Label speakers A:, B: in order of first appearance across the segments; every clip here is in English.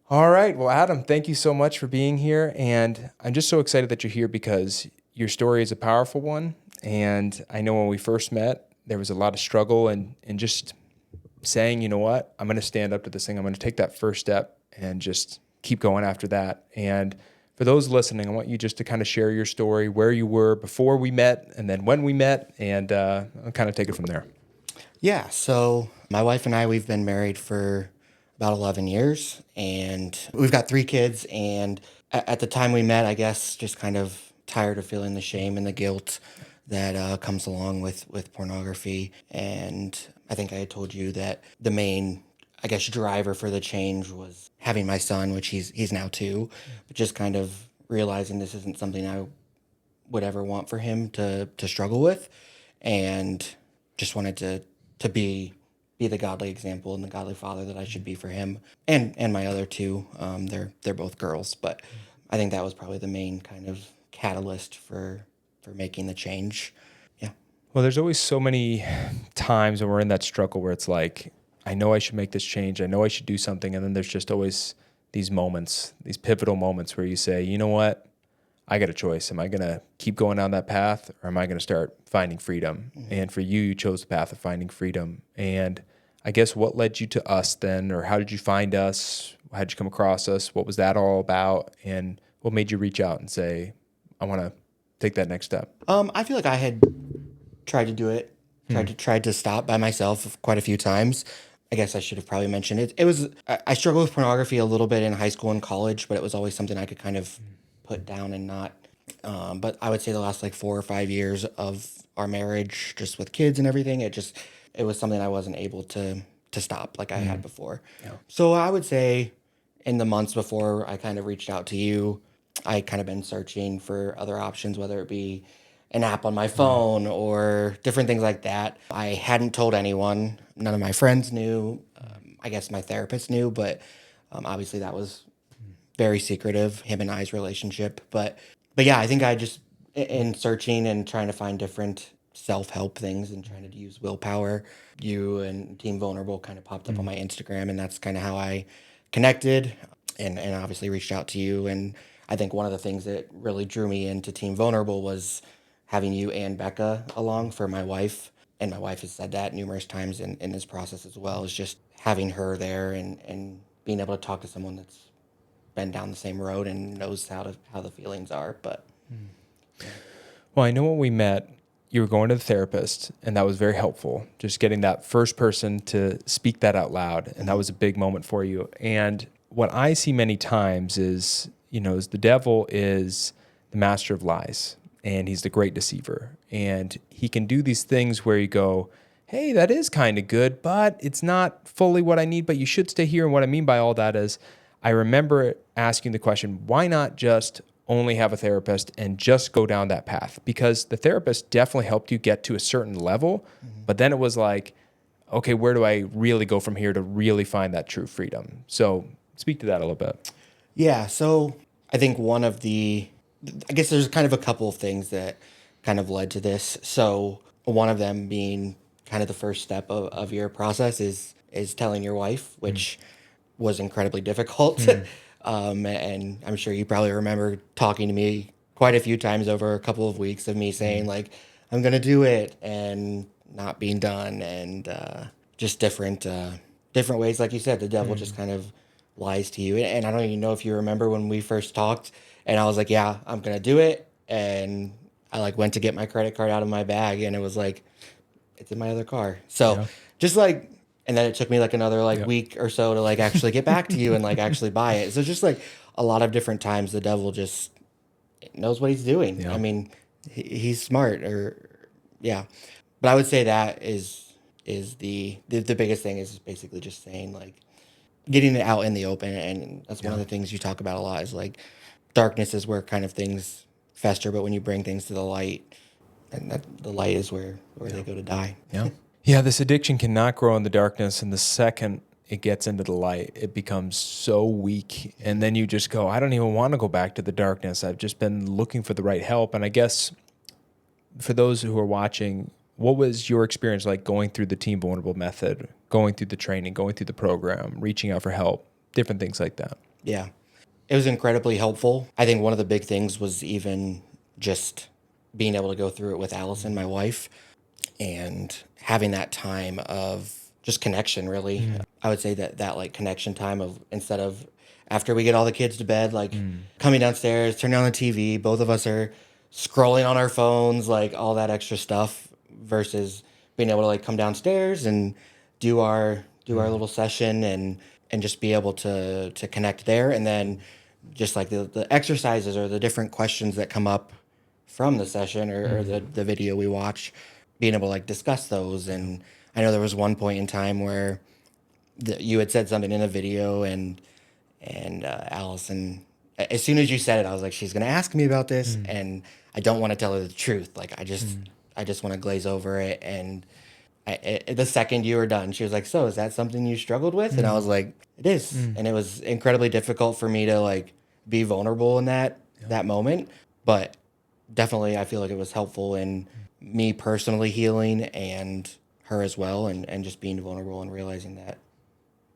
A: All right. Well, Adam, thank you so much for being here. And I'm just so excited that you're here because your story is a powerful one. And I know when we first met, there was a lot of struggle and just saying, you know what, I'm going to stand up to this thing. I'm going to take that first step and just keep going after that. And for those listening, I want you just to kind of share your story, where you were before we met and then when we met, and I'll kind of take it from there.
B: Yeah, so my wife and I, we've been married for about 11 years, and we've got three kids. And at the time we met, I guess just kind of tired of feeling the shame and the guilt that comes along with pornography. And I think I had told you that the main, I guess, driver for the change was having my son, which he's now two, but just kind of realizing this isn't something I would ever want for him to struggle with, and just wanted to be the godly example and the godly father that I should be for him and my other two. They're both girls, but I think that was probably the main kind of catalyst for making the change. Yeah.
A: Well, there's always so many times when we're in that struggle where it's like, I know I should make this change. I know I should do something. And then there's just always these moments, these pivotal moments where you say, you know what? I got a choice. Am I going to keep going down that path or am I going to start finding freedom? And for you, you chose the path of finding freedom. And I guess what led you to us then, or how did you find us? How did you come across us? What was that all about? And what made you reach out and say, I want to take that next step?
B: I feel like I had tried to do it, tried to stop by myself quite a few times. I guess I should have probably mentioned it. It was I struggled with pornography a little bit in high school and college, but it was always something I could kind of put down and not. But I would say the last like 4 or 5 years of our marriage, just with kids and everything, it was something I wasn't able to stop like I had before.
A: Yeah.
B: So I would say in the months before I kind of reached out to you, I kind of been searching for other options, whether it be an app on my phone or different things like that. I hadn't told anyone. None of my friends knew. I guess my therapist knew, but obviously that was very secretive, him and I's relationship. But yeah, I think I just in searching and trying to find different self-help things and trying to use willpower, you and Team Vulnerable kind of popped up on my Instagram, and that's kind of how I connected and obviously reached out to you. And I think one of the things that really drew me into Team Vulnerable was having you and Becca along for my wife. And my wife has said that numerous times in this process as well, is just having her there and being able to talk to someone that's been down the same road and knows how the feelings are. But
A: Well, I know when we met, you were going to the therapist, and that was very helpful. Just getting that first person to speak that out loud, and that was a big moment for you. And what I see many times is, is the devil is the master of lies, and he's the great deceiver. And he can do these things where you go, hey, that is kind of good, but it's not fully what I need, but you should stay here. And what I mean by all that is, I remember asking the question, why not just only have a therapist and just go down that path? Because the therapist definitely helped you get to a certain level, but then it was like, okay, where do I really go from here to really find that true freedom? So speak to that a little bit.
B: yeah, so I think I guess there's kind of a couple of things that kind of led to this. So one of them being kind of the first step of your process is telling your wife, which was incredibly difficult. And I'm sure you probably remember talking to me quite a few times over a couple of weeks of me saying like, I'm going to do it and not being done. And just different ways. Like you said, the devil just kind of lies to you. And I don't even know if you remember when we first talked and I was like, yeah, I'm going to do it. And I like went to get my credit card out of my bag and it was like, it's in my other car. So
A: Yeah.
B: just like, and then it took me like another like
A: Yeah.
B: week or so to like actually get back to you and like actually buy it. So just like a lot of different times the devil just knows what he's doing.
A: Yeah.
B: I mean, he's smart yeah. But I would say that is the biggest thing is basically just saying like getting it out in the open. And that's one of the things you talk about a lot is like darkness is where kind of things fester, but when you bring things to the light, and that the light is where they go to die.
A: Yeah. Yeah, this addiction cannot grow in the darkness. And the second it gets into the light, it becomes so weak. And then you just go, I don't even want to go back to the darkness. I've just been looking for the right help. And I guess for those who are watching, what was your experience like going through the Team Vulnerable method, going through the training, going through the program, reaching out for help, different things like that?
B: Yeah. It was incredibly helpful. I think one of the big things was even just being able to go through it with Allison, my wife, and having that time of just connection, really. I would say that like connection time of, instead of after we get all the kids to bed, like coming downstairs, turning on the TV, both of us are scrolling on our phones, like all that extra stuff, versus being able to like come downstairs and do our little session and just be able to connect there. And then just like the exercises or the different questions that come up from the session, or the video we watch, being able to like discuss those. And I know there was one point in time where you had said something in a video, and Allison, as soon as you said it, I was like, she's gonna ask me about this, and I don't want to tell her the truth. Like I just want to glaze over it. And the second you were done, she was like, "So is that something you struggled with?" And I was like, "It is," and it was incredibly difficult for me to like be vulnerable in that moment, but definitely I feel like it was helpful in me personally healing, and her as well, and just being vulnerable and realizing that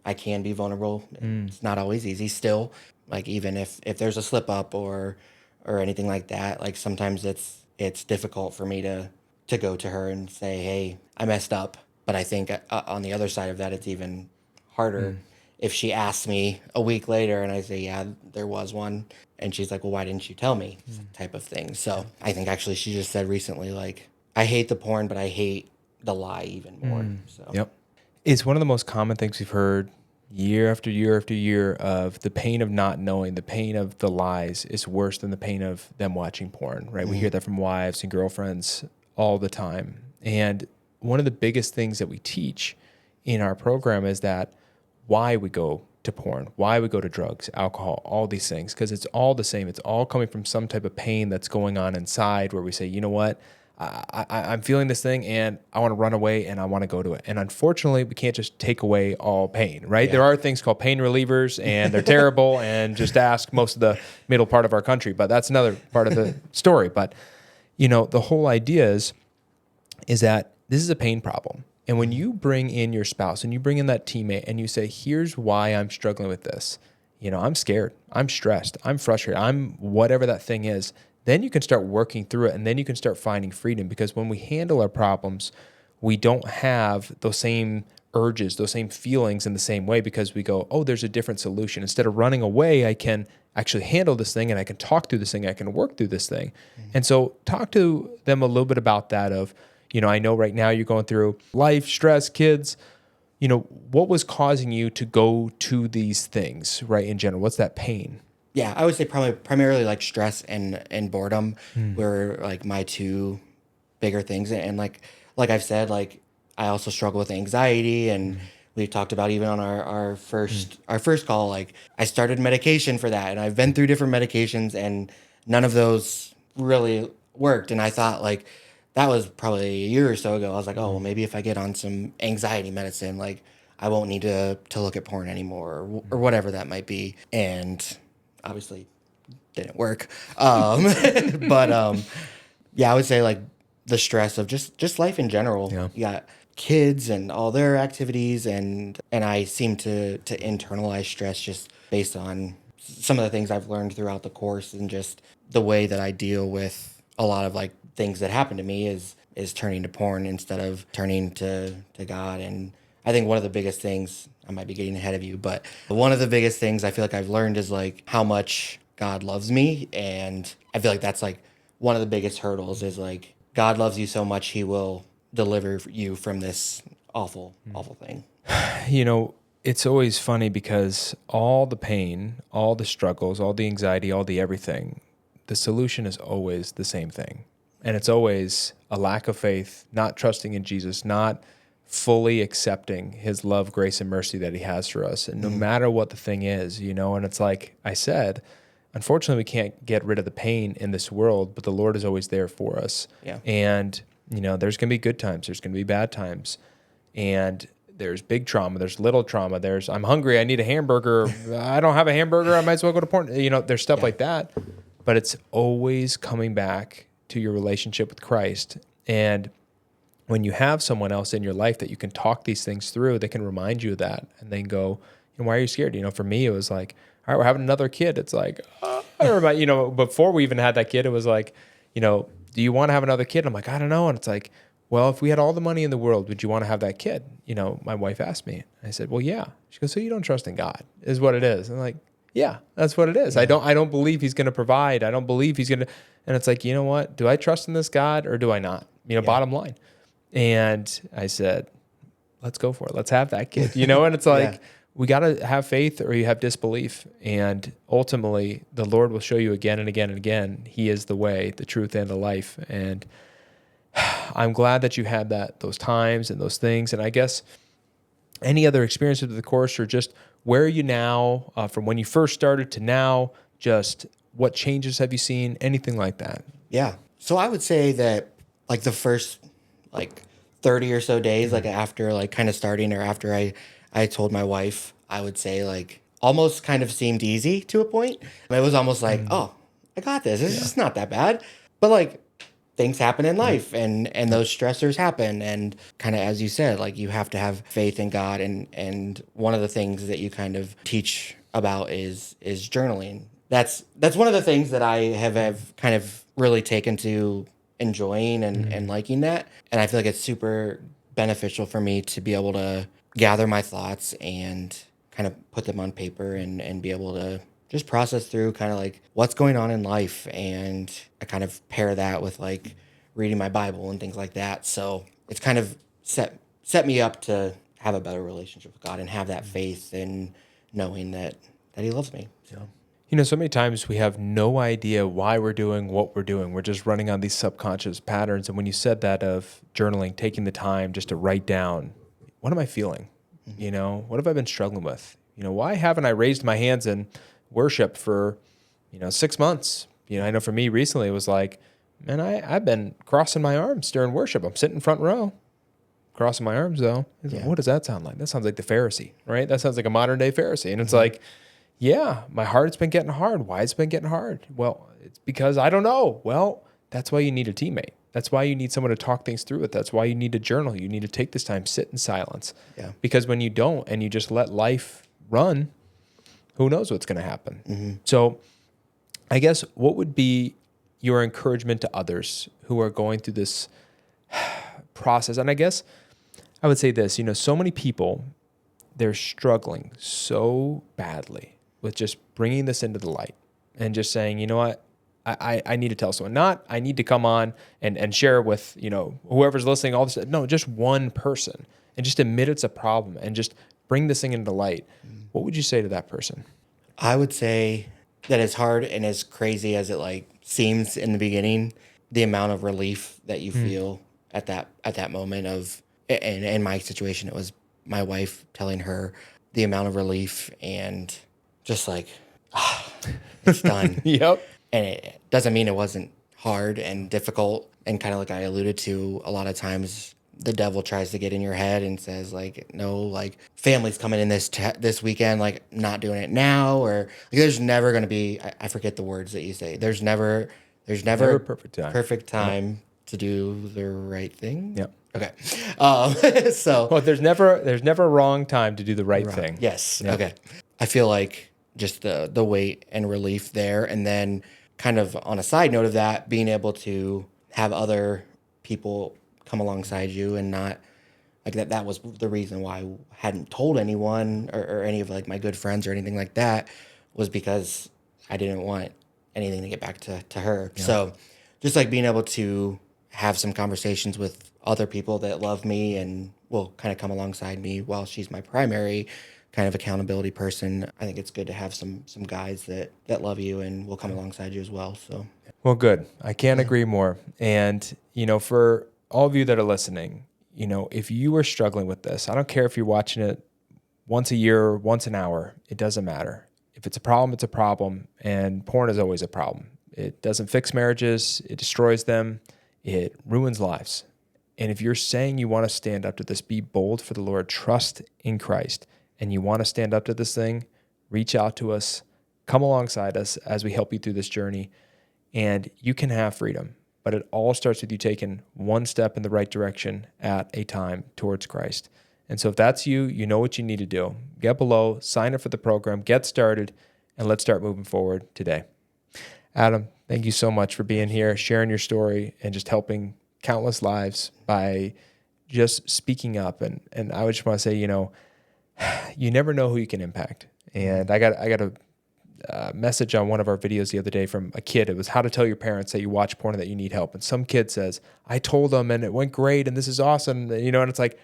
B: I can be vulnerable. It's not always easy still. Like even if there's a slip up or anything like that, like sometimes it's difficult for me to go to her and say, "Hey, I messed up." But I think on the other side of that, it's even harder if she asks me a week later and I say, "Yeah, there was one." And she's like, "Well, why didn't you tell me?" Type of thing. So I think actually she just said recently, like, I hate the porn, but I hate the lie even more. So
A: Yep. It's one of the most common things we've heard year after year after year of the pain of not knowing, the pain of the lies is worse than the pain of them watching porn, right? We hear that from wives and girlfriends all the time. And one of the biggest things that we teach in our program is that why we go to porn, why we go to drugs, alcohol, all these things, because it's all the same. It's all coming from some type of pain that's going on inside where we say, you know what? I'm feeling this thing and I want to run away and I want to go to it. And unfortunately, we can't just take away all pain, right?
B: Yeah.
A: There are things called pain relievers and they're terrible, and just ask most of the middle part of our country. But that's another part of the story. But, the whole idea is that this is a pain problem. And when you bring in your spouse and you bring in that teammate and you say, here's why I'm struggling with this, I'm scared, I'm stressed, I'm frustrated, I'm whatever that thing is, then you can start working through it, and then you can start finding freedom. Because when we handle our problems, we don't have those same urges, those same feelings in the same way, because we go, oh, there's a different solution. Instead of running away, I can actually handle this thing and I can talk through this thing, I can work through this thing. And so talk to them a little bit about that of, I know right now you're going through life, stress, kids, what was causing you to go to these things, right? In general, what's that pain?
B: yeah, I would say primarily like stress and boredom were like my two bigger things. And like I've said, like I also struggle with anxiety, and we talked about even on our first call, like I started medication for that, and I've been through different medications, and none of those really worked. And I thought like that was probably a year or so ago. I was like, oh well, maybe if I get on some anxiety medicine, like I won't need to look at porn anymore, or whatever that might be. And obviously didn't work. But yeah, I would say like the stress of just life in general.
A: Yeah.
B: You got kids and all their activities, and I seem to internalize stress just based on some of the things I've learned throughout the course, and just the way that I deal with a lot of like things that happen to me is turning to porn instead of turning to God. And I think one of the biggest things, I might be getting ahead of you, but one of the biggest things I feel like I've learned is like how much God loves me. And I feel like that's like one of the biggest hurdles is like God loves you so much, he will deliver you from this awful, awful thing.
A: It's always funny because all the pain, all the struggles, all the anxiety, all the everything, the solution is always the same thing. And it's always a lack of faith, not trusting in Jesus, not fully accepting his love, grace, and mercy that he has for us. And no matter what the thing is, and it's like I said, unfortunately, we can't get rid of the pain in this world, but the Lord is always there for us.
B: Yeah.
A: And, there's going to be good times, there's going to be bad times. And there's big trauma, there's little trauma, there's I'm hungry, I need a hamburger, I don't have a hamburger, I might as well go to porn. There's stuff like that. But it's always coming back to your relationship with Christ. And when you have someone else in your life that you can talk these things through, they can remind you of that, and then go, why are you scared? For me, it was like, all right, we're having another kid. It's like, I remember, before we even had that kid, it was like, do you want to have another kid? I'm like, I don't know. And it's like, well, if we had all the money in the world, would you want to have that kid? My wife asked me. I said, well, yeah. She goes, so you don't trust in God is what it is. I'm like, yeah, that's what it is. Yeah. I don't believe he's going to provide. I don't believe he's going to. And it's like, you know what? Do I trust in this God or do I not? Bottom line. And I said, let's go for it. Let's have that kid, and it's like, we got to have faith or you have disbelief. And ultimately the Lord will show you again and again and again. He is the way, the truth, and the life. And I'm glad that you had those times and those things. And I guess any other experiences with the course, or just where are you now from when you first started to now, just what changes have you seen? Anything like that?
B: Yeah. So I would say that like the first 30 or so days, like after kind of starting, or after I told my wife, I would say almost kind of seemed easy to a point. It was almost like, oh, I got this. It's just not that bad. But things happen in life, and those stressors happen, and kind of, as you said, you have to have faith in God, and one of the things that you kind of teach about is journaling. That's one of the things that I have kind of really taken to enjoying and liking that, and I feel like it's super beneficial for me to be able to gather my thoughts and kind of put them on paper and be able to just process through kind of what's going on in life. And I kind of pair that with reading my Bible and things like that. So it's kind of set me up to have a better relationship with God and have that faith in knowing that he loves me. So.
A: So many times we have no idea why we're doing what we're doing. We're just running on these subconscious patterns. And when you said that of journaling, taking the time just to write down, what am I feeling? What have I been struggling with? Why haven't I raised my hands in worship for, 6 months? I know for me recently it was like, man, I've been crossing my arms during worship. I'm sitting front row, crossing my arms though. Like, what does that sound like? That sounds like the Pharisee, right? That sounds like a modern day Pharisee. And it's like, yeah, my heart's been getting hard. Why has it been getting hard? Well, it's because I don't know. Well, that's why you need a teammate. That's why you need someone to talk things through with. That's why you need to journal. You need to take this time, sit in silence.
B: Yeah.
A: Because when you don't and you just let life run, who knows what's going to happen?
B: Mm-hmm.
A: So I guess what would be your encouragement to others who are going through this process? And I guess I would say this, so many people, they're struggling so badly with just bringing this into the light and just saying, you know what, I need to tell someone. Not I need to come on and share with, whoever's listening, all this. No, just one person, and just admit it's a problem and just bring this thing into light. What would you say to that person?
B: I would say that as hard and as crazy as it seems in the beginning, the amount of relief that you feel at that moment of, and in my situation, it was my wife telling her, the amount of relief and just it's done.
A: Yep.
B: And it doesn't mean it wasn't hard and difficult. And kind of like I alluded to, a lot of times the devil tries to get in your head and says no, family's coming in this weekend, not doing it now, or there's never going to be, I forget the words that you say. There's never
A: a perfect
B: time to do the right thing.
A: Yep.
B: Okay. So
A: well, there's never a wrong time to do the right thing.
B: Yes.
A: Yep.
B: Okay. I feel like just the weight and relief there. And then kind of on a side note of that, being able to have other people come alongside you and not that was the reason why I hadn't told anyone or any of my good friends or anything like that, was because I didn't want anything to get back to her. Yeah. So just being able to have some conversations with other people that love me and will kind of come alongside me while she's my primary kind of accountability person. I think it's good to have some guys that love you and will come alongside you as well. So,
A: well, good. I can't agree more. And, for all of you that are listening, if you are struggling with this, I don't care if you're watching it once a year or once an hour, it doesn't matter. If it's a problem, it's a problem. And porn is always a problem. It doesn't fix marriages. It destroys them. It ruins lives. And if you're saying you want to stand up to this, be bold for the Lord, trust in Christ, and you want to stand up to this thing, reach out to us, come alongside us as we help you through this journey, and you can have freedom. But it all starts with you taking one step in the right direction at a time towards Christ. And so if that's you, you know what you need to do. Get below, sign up for the program, get started, and let's start moving forward today. Adam, thank you so much for being here, sharing your story, and just helping countless lives by just speaking up. And I would just want to say, you never know who you can impact. And I got a message on one of our videos the other day from a kid. It was how to tell your parents that you watch porn and that you need help. And some kid says, I told them and it went great and this is awesome. And it's like,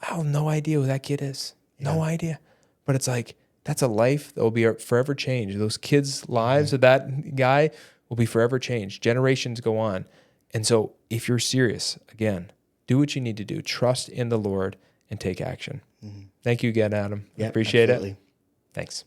A: I have no idea who that kid is. No idea. But it's like, that's a life that will be forever changed. Those kids' lives of that guy will be forever changed. Generations go on. And so if you're serious, again, do what you need to do. Trust in the Lord and take action. Thank you again, Adam.
B: Yep,
A: Appreciate
B: absolutely.
A: it. Thanks.